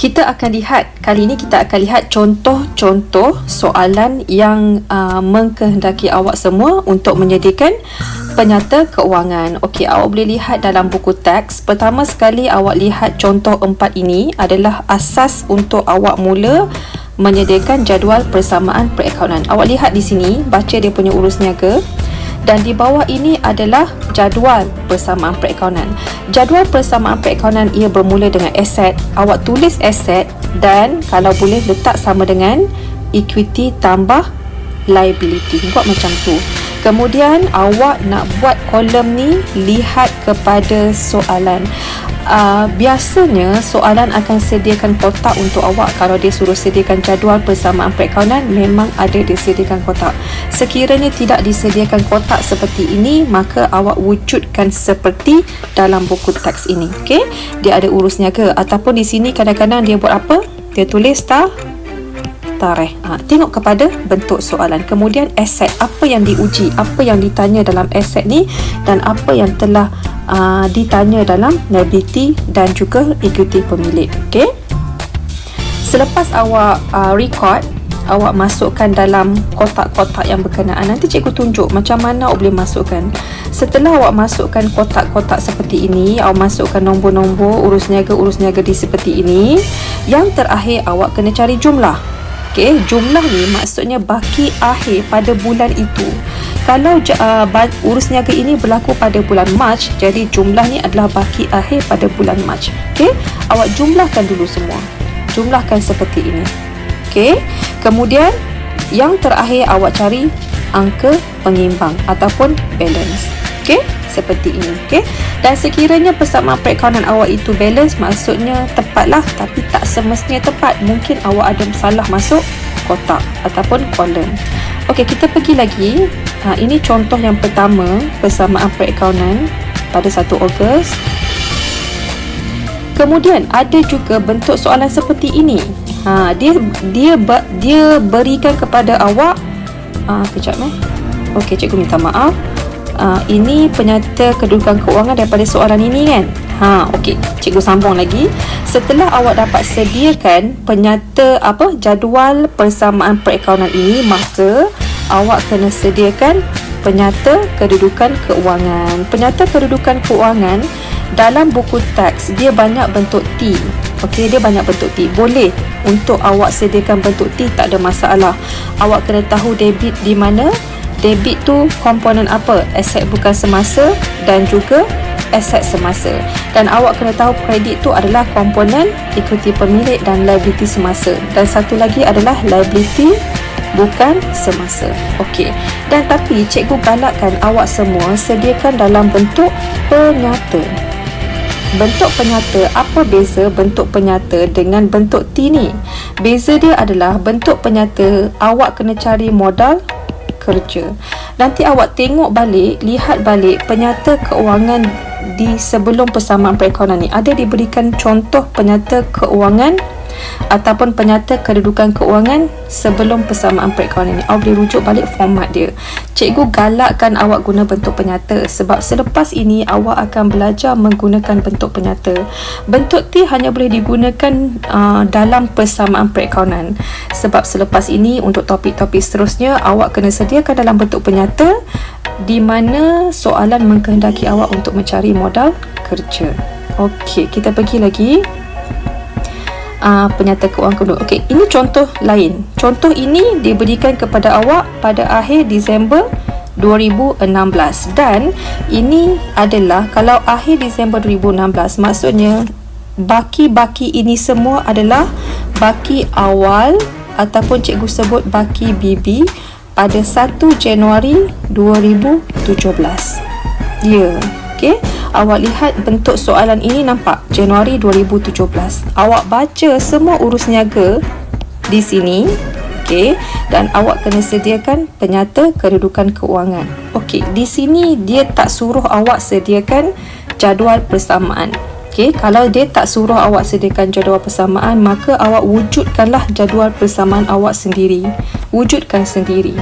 Kita akan lihat, kali ini kita akan lihat contoh-contoh soalan yang mengkehendaki awak semua untuk menyediakan penyata keuangan. Okey, awak boleh lihat dalam buku teks. Pertama sekali awak lihat contoh 4 ini adalah asas untuk awak mula menyediakan jadual persamaan perakaunan. Awak lihat di sini, baca dia punya urus niaga. Dan di bawah ini adalah jadual persamaan perakaunan. Jadual persamaan perakaunan ia bermula dengan aset. Awak tulis aset dan kalau boleh letak sama dengan equity tambah liability. Buat macam tu. Kemudian awak nak buat kolom ni, lihat kepada soalan. Biasanya soalan akan sediakan kotak untuk awak. Kalau dia suruh sediakan jadual persamaan perakaunan, memang ada disediakan kotak. Sekiranya tidak disediakan kotak seperti ini, maka awak wujudkan seperti dalam buku teks ini. Okey, dia ada urus niaga, ataupun di sini kadang-kadang dia buat apa? Dia tulis tarikh. Tengok kepada bentuk soalan. Kemudian aset, apa yang diuji, apa yang ditanya dalam aset ni, dan apa yang telah ditanya dalam liability dan juga equity pemilik. Okey, selepas awak record, awak masukkan dalam kotak-kotak yang berkenaan. Nanti cikgu tunjuk macam mana awak boleh masukkan. Setelah awak masukkan kotak-kotak seperti ini, awak masukkan nombor-nombor urus niaga di seperti ini. Yang terakhir awak kena cari jumlah. Okey, jumlah ni maksudnya baki akhir pada bulan itu. Kalau urus niaga ini berlaku pada bulan Mac, jadi jumlah ni adalah baki akhir pada bulan Mac. Okey, awak jumlahkan dulu semua. Jumlahkan seperti ini. Okey, kemudian yang terakhir awak cari angka pengimbang ataupun balance. Okey, seperti ini. Okey, dan sekiranya persamaan perakaunan awak itu balance, maksudnya tepatlah, tapi tak semestinya tepat. Mungkin awak ada salah masuk kotak ataupun kolom. Okey, kita pergi lagi. Ini contoh yang pertama, persamaan perakaunan pada 1 Ogos. Kemudian ada juga bentuk soalan seperti ini. Dia berikan kepada awak kejap Okey, cikgu minta maaf. Ini penyata kedudukan keuangan daripada soalan ini kan. Okey, cikgu sambung lagi. Setelah awak dapat sediakan penyata jadual persamaan perakaunan ini, maka awak kena sediakan penyata kedudukan keuangan. Penyata kedudukan keuangan dalam buku teks dia banyak bentuk T. Okey, dia banyak bentuk T. Boleh untuk awak sediakan bentuk T, tak ada masalah. Awak kena tahu debit di mana. Debit tu komponen apa? Aset bukan semasa dan juga aset semasa. Dan awak kena tahu kredit tu adalah komponen equity pemilik dan liability semasa. Dan satu lagi adalah liability bukan semasa. Okey. Dan tapi cikgu galakkan awak semua sediakan dalam bentuk penyata. Bentuk penyata, apa beza bentuk penyata dengan bentuk T ni? Beza dia adalah bentuk penyata awak kena cari modal kerja. Nanti awak tengok balik, lihat balik penyata keuangan di sebelum persamaan perakaunan ni. Ada diberikan contoh penyata keuangan ataupun penyata kedudukan keuangan sebelum persamaan perakaunan ni. Awak boleh rujuk balik format dia. Cikgu galakkan awak guna bentuk penyata sebab selepas ini awak akan belajar menggunakan bentuk penyata. Bentuk T hanya boleh digunakan dalam persamaan perakaunan. Sebab selepas ini untuk topik-topik seterusnya awak kena sediakan dalam bentuk penyata di mana soalan mengkehendaki awak untuk mencari modal kerja. Okey, kita pergi lagi. Penyata keuangan kedua. Okey, ini contoh lain. Contoh ini diberikan kepada awak pada akhir Disember 2016 dan ini adalah kalau akhir Disember 2016, maksudnya baki-baki ini semua adalah baki awal ataupun cikgu sebut baki BB pada 1 Januari 2017. Ya. Okey, awak lihat bentuk soalan ini, nampak Januari 2017. Awak baca semua urus niaga di sini. Okey, dan awak kena sediakan penyata kedudukan keuangan. Okey, di sini dia tak suruh awak sediakan jadual persamaan. Okey, kalau dia tak suruh awak sediakan jadual persamaan, maka awak wujudkanlah jadual persamaan awak sendiri. Wujudkan sendiri.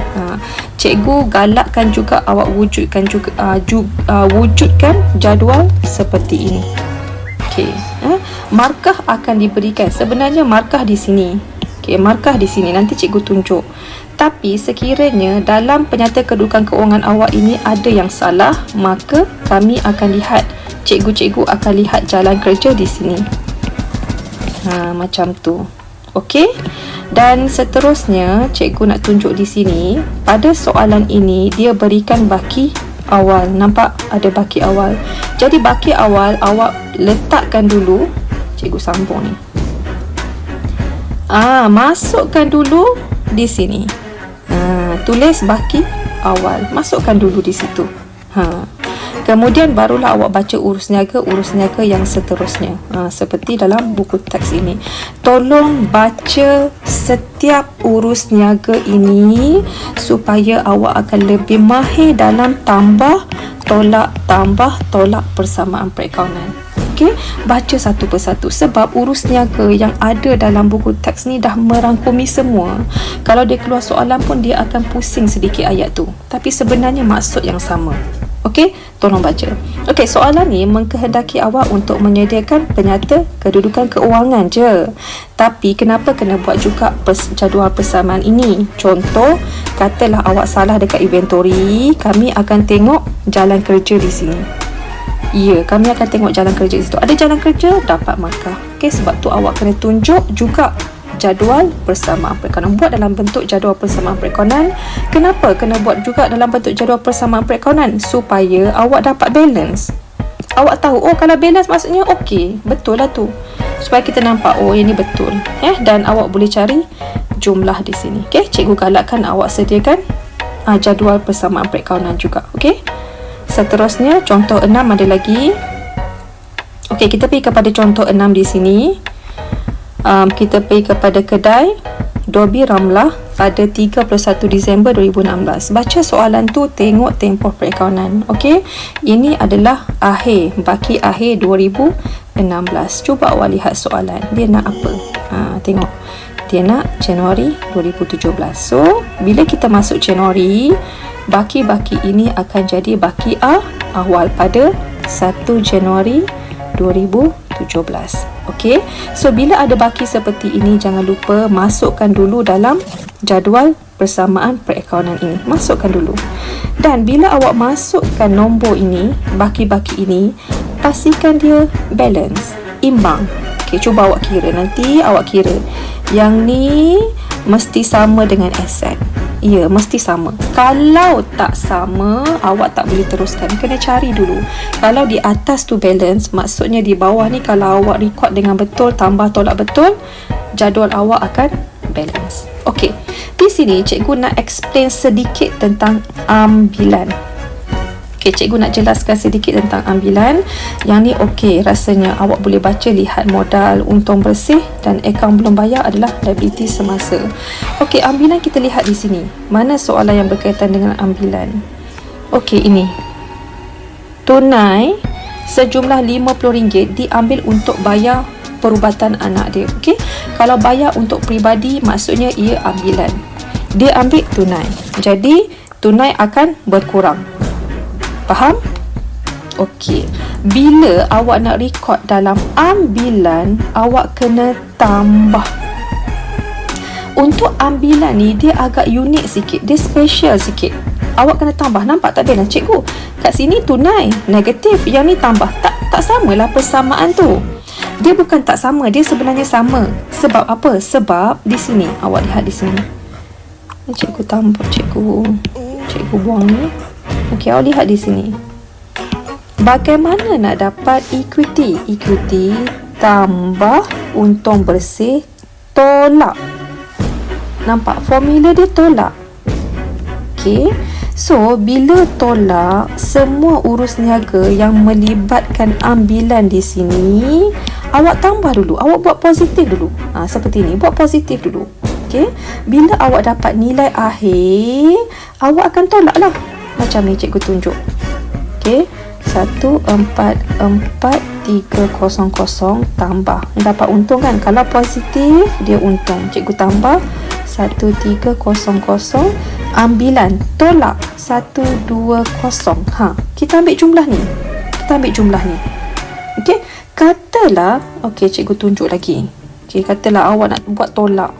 Cikgu galakkan juga awak wujudkan juga wujudkan jadual seperti ini. Okey. Markah akan diberikan. Sebenarnya markah di sini. Okey, markah di sini nanti cikgu tunjuk. Tapi sekiranya dalam penyata kedudukan keuangan awak ini ada yang salah, maka kami akan lihat, cikgu-cikgu akan lihat jalan kerja di sini. Macam tu. Okey. Dan seterusnya cikgu nak tunjuk di sini, pada soalan ini dia berikan baki awal. Nampak ada baki awal. Jadi baki awal awak letakkan dulu. Cikgu sambung ni. Masukkan dulu di sini. Tulis baki awal. Masukkan dulu di situ. Kemudian barulah awak baca urus niaga yang seterusnya. Seperti dalam buku teks ini. Tolong baca setiap urus niaga ini supaya awak akan lebih mahir dalam tambah, tolak persamaan perakaunan. Okey, baca satu persatu sebab urus niaga yang ada dalam buku teks ni dah merangkumi semua. Kalau dia keluar soalan pun dia akan pusing sedikit ayat tu. Tapi sebenarnya maksud yang sama. Okey, tolong baca. Okey, soalan ni mengkehendaki awak untuk menyediakan penyata kedudukan keuangan je. Tapi kenapa kena buat juga jadual persamaan ini? Contoh, katalah awak salah dekat inventory, kami akan tengok jalan kerja di sini. Ya, kami akan tengok jalan kerja di situ. Ada jalan kerja, dapat markah. Okey, sebab tu awak kena tunjuk juga jadual persamaan perakaunan. Buat dalam bentuk jadual persamaan perakaunan. Kenapa kena buat juga dalam bentuk jadual persamaan perakaunan? Supaya awak dapat balance. Awak tahu, kalau balance maksudnya okey, betul lah tu. Supaya kita nampak, ini betul. Dan awak boleh cari jumlah di sini. Okey, cikgu galakkan awak sediakan jadual persamaan perakaunan juga. Okey. Seterusnya, contoh 6 ada lagi. Okey, kita pergi kepada contoh 6 di sini. Kita pergi kepada kedai Dobi Ramlah pada 31 Disember 2016. Baca soalan tu, tengok tempoh perakaunan. Okey, ini adalah baki akhir 2016. Cuba awak lihat soalan, dia nak apa? Tengok, dia nak Januari 2017. So, bila kita masuk Januari, baki-baki ini akan jadi baki awal pada 1 Januari 2017. Okey, so bila ada baki seperti ini, jangan lupa masukkan dulu dalam jadual persamaan perakaunan ini. Masukkan dulu. Dan bila awak masukkan nombor ini, baki-baki ini, pastikan dia balance, imbang. Okey, cuba awak kira. Nanti awak kira yang ni mesti sama dengan aset. Ya, mesti sama. Kalau tak sama, awak tak boleh teruskan. Kena cari dulu. Kalau di atas tu balance, maksudnya di bawah ni kalau awak record dengan betul, tambah tolak betul, jadual awak akan balance. Okey, di sini cikgu nak explain sedikit tentang ambilan. Okey, cikgu nak jelaskan sedikit tentang ambilan. Yang ni okey, rasanya awak boleh baca, lihat modal, untung bersih dan akaun belum bayar adalah liability semasa. Okey, ambilan kita lihat di sini. Mana soalan yang berkaitan dengan ambilan? Okey, ini. Tunai sejumlah RM50 diambil untuk bayar perubatan anak dia. Okey, kalau bayar untuk peribadi maksudnya ia ambilan. Dia ambil tunai. Jadi, tunai akan berkurang. Faham? Okey. Bila awak nak record dalam ambilan, awak kena tambah. Untuk ambilan ni dia agak unik sikit, dia special sikit. Awak kena tambah. Nampak tak beza? Cikgu, kat sini tunai, negatif, yang ni tambah. Tak samalah persamaan tu. Dia bukan tak sama, dia sebenarnya sama. Sebab apa? Sebab di sini, awak lihat di sini. Cikgu tambah, cikgu buang ni. Okey, awak lihat di sini. Bagaimana nak dapat equity? Equity tambah untung bersih tolak. Nampak? Formula dia tolak. Okey. So, bila tolak, semua urus niaga yang melibatkan ambilan di sini, awak tambah dulu. Awak buat positif dulu. Seperti ni. Buat positif dulu. Okey. Bila awak dapat nilai akhir, awak akan tolak lah. Macam ni cikgu tunjuk. Okey, 144,300 tambah. Dapat untung kan? Kalau positif, dia untung. Cikgu tambah 1300. Ambilan tolak 120. Kita ambil jumlah ni. Okey, Katalah, okey, cikgu tunjuk lagi. Okey, katalah awak nak buat tolak.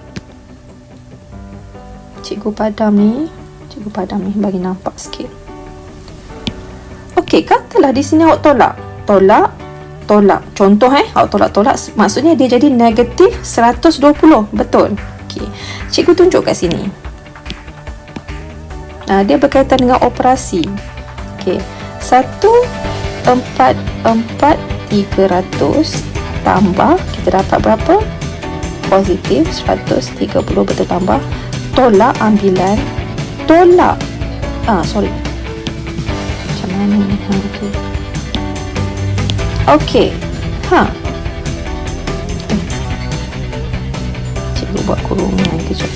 Cikgu padam ni bagi nampak sikit. Okey, katalah di sini awak tolak. Contoh awak tolak. Maksudnya dia jadi negatif 120. Betul? Okey. Cikgu tunjuk kat sini. Dia berkaitan dengan operasi. Okey. 144,300 tambah, kita dapat berapa? Positif 130, betul, tambah tolak ambilan. Sorry. Macam mana ni? Okey. Cikgu buat kurungan kejap.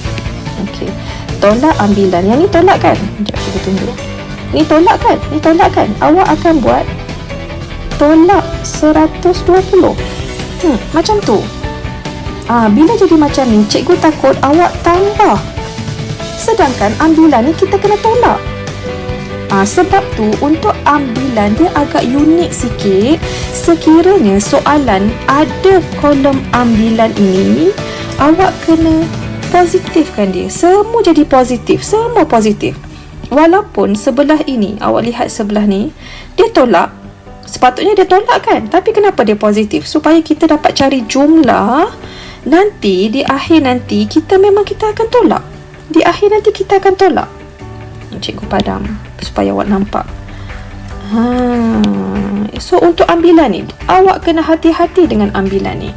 Okey. Tolak ambilan. Yang ni tolak kan? Sekejap cikgu tunjuk. Ni tolak kan? Awak akan buat tolak 120. Macam tu. Bila jadi macam ni, cikgu takut awak tambah. Sedangkan ambilan ni kita kena tolak. Sebab tu untuk ambilan dia agak unik sikit. Sekiranya soalan ada kolom ambilan ini, awak kena positifkan dia. Semua jadi positif. Semua positif. Walaupun sebelah ini, awak lihat sebelah ni, dia tolak. Sepatutnya dia tolak kan? Tapi kenapa dia positif? Supaya kita dapat cari jumlah. Nanti di akhir nanti kita akan tolak. Di akhir nanti kita akan tolak. Cikgu padam supaya awak nampak. So untuk ambilan ni, awak kena hati-hati dengan ambilan ni.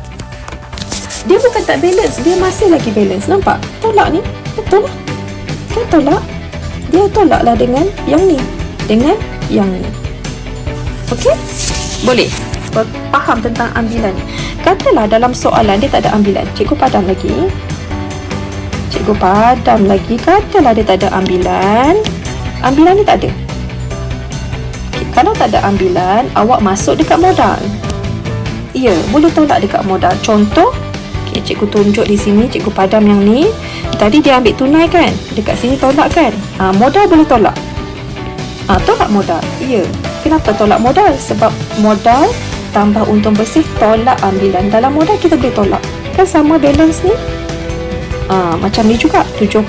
Dia bukan tak balance, dia masih lagi balance. Nampak? Tolak ni, betul lah. Kan tolak? Dia tolaklah dengan yang ni, dengan yang ni. Okey? Boleh? Faham tentang ambilan ni. Katalah dalam soalan dia tak ada ambilan. Cikgu padam lagi. Katalah dia tak ada ambilan. Ambilan ni tak ada. Okay, kalau tak ada ambilan, awak masuk dekat modal. Ya, boleh tolak dekat modal. Contoh, okay, cikgu tunjuk di sini, cikgu padam yang ni. Tadi dia ambil tunai kan? Dekat sini tolak kan? Modal boleh tolak. Tolak modal. Ya. Kenapa tolak modal? Sebab modal tambah untung bersih tolak ambilan. Dalam modal kita boleh tolak. Kan sama balance ni? Macam ni juga 70.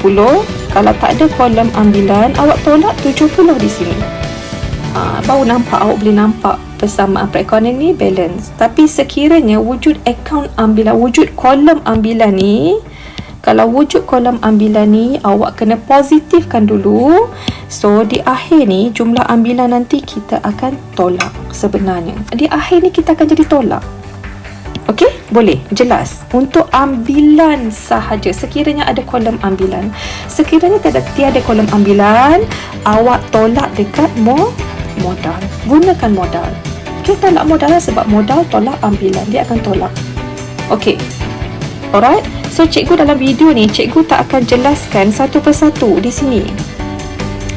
Kalau tak ada kolom ambilan, awak tolak 70 di sini. Baru nampak, awak boleh nampak persamaan perekonomian ni balance. Tapi sekiranya wujud kolom ambilan ni, kalau wujud kolom ambilan ni, awak kena positifkan dulu. So di akhir ni jumlah ambilan nanti kita akan tolak. Sebenarnya di akhir ni kita akan jadi tolak. Okey, boleh? Jelas? Untuk ambilan sahaja, sekiranya ada kolom ambilan. Sekiranya tiada kolom ambilan, awak tolak dekat modal. Gunakan modal. Okey, tolak modal sebab modal tolak ambilan. Dia akan tolak. Okey. Alright? So, cikgu dalam video ni, cikgu tak akan jelaskan satu persatu di sini.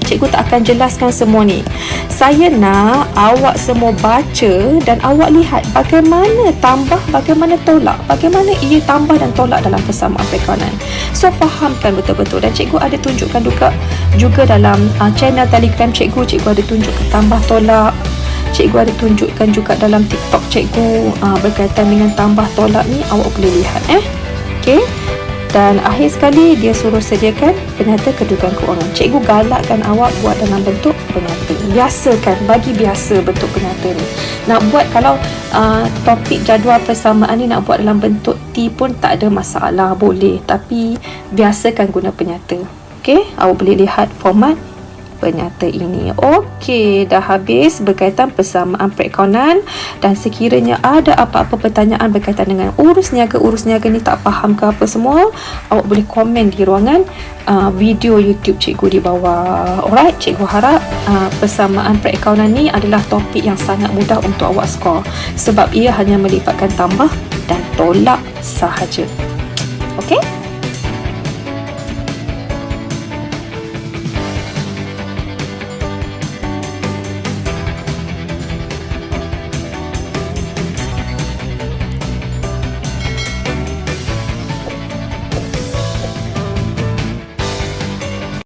Cikgu tak akan jelaskan semua ni. Saya nak awak semua baca dan awak lihat bagaimana tambah, bagaimana tolak, bagaimana ia tambah dan tolak dalam persamaan perekanan. So, fahamkan betul-betul. Dan cikgu ada tunjukkan juga dalam channel Telegram cikgu ada tunjukkan tambah tolak. Cikgu ada tunjukkan juga dalam TikTok cikgu berkaitan dengan tambah tolak ni, awak boleh lihat. Okey. Dan akhir sekali dia suruh sediakan penyata kedudukan kewangan. Cikgu galakkan awak buat dalam bentuk penyata. Biasakan, bagi biasa bentuk penyata ni. Nak buat kalau topik jadual persamaan ni nak buat dalam bentuk T pun tak ada masalah, boleh. Tapi biasakan guna penyata. Okey, awak boleh lihat format penyata ini. Okey, dah habis berkaitan persamaan perekonomian. Dan sekiranya ada apa-apa pertanyaan berkaitan dengan urus niaga ni tak faham ke apa semua, awak boleh komen di ruangan video YouTube cikgu di bawah. Alright, cikgu harap persamaan perekonomian ni adalah topik yang sangat mudah untuk awak skor, sebab ia hanya melibatkan tambah dan tolak sahaja. Okey?